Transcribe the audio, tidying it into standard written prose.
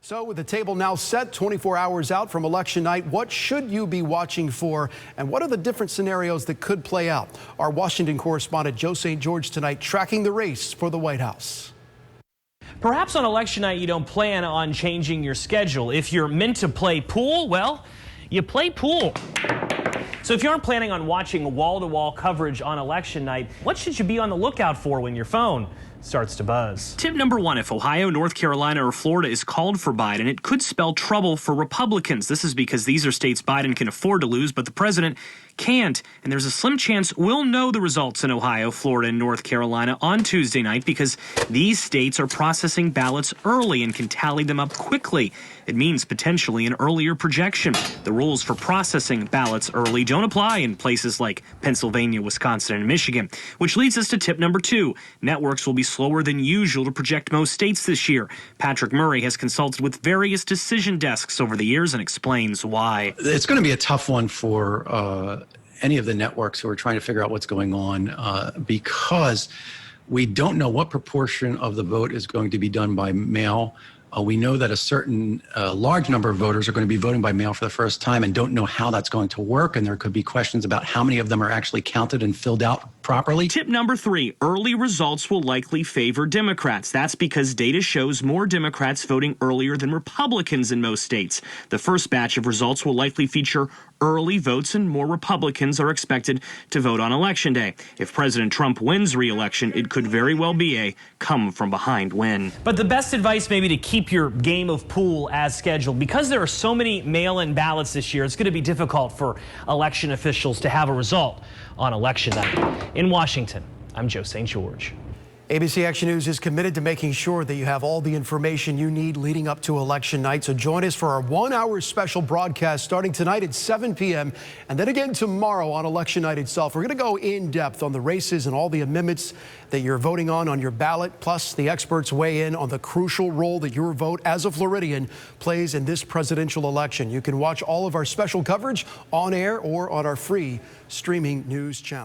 So with the table now set 24 hours out from election night, what should you be watching for and what are the different scenarios that could play out? Our Washington correspondent Joe St. George tonight tracking the race for the White House. Perhaps on election night you don't plan on changing your schedule. If you're meant to play pool, well, you play pool. So if you aren't planning on watching wall-to-wall coverage on election night, what should you be on the lookout for when your phone starts to buzz? Tip number one, if Ohio, North Carolina, or Florida is called for Biden, it could spell trouble for Republicans. This is because these are states Biden can afford to lose, but the president can't. And there's a slim chance we'll know the results in Ohio, Florida, and North Carolina on Tuesday night because these states are processing ballots early and can tally them up quickly. It means potentially an earlier projection. The rules for processing ballots early don't apply in places like Pennsylvania, Wisconsin, and Michigan, which leads us to tip number two. Networks will be slower than usual to project most states this year. Patrick Murray has consulted with various decision desks over the years and explains why. It's going to be a tough one for any of the networks who are trying to figure out what's going on because we don't know what proportion of the vote is going to be done by mail. We know that a certain large number of voters are going to be voting by mail for the first time and don't know how that's going to work. And there could be questions about how many of them are actually counted and filled out properly. Tip number three, early results will likely favor Democrats. That's because data shows more Democrats voting earlier than Republicans in most states. The first batch of results will likely feature early votes and more Republicans are expected to vote on Election Day. If President Trump wins re-election, it could very well be a come-from-behind win. But the best advice may be to keep your game of pool as scheduled. Because there are so many mail-in ballots this year, it's going to be difficult for election officials to have a result on Election night. In Washington, I'm Joe St. George. ABC Action News is committed to making sure that you have all the information you need leading up to election night. So join us for our 1-hour special broadcast starting tonight at 7 p.m. and then again tomorrow on election night itself. We're going to go in depth on the races and all the amendments that you're voting on your ballot. Plus, the experts weigh in on the crucial role that your vote as a Floridian plays in this presidential election. You can watch all of our special coverage on air or on our free streaming news channel.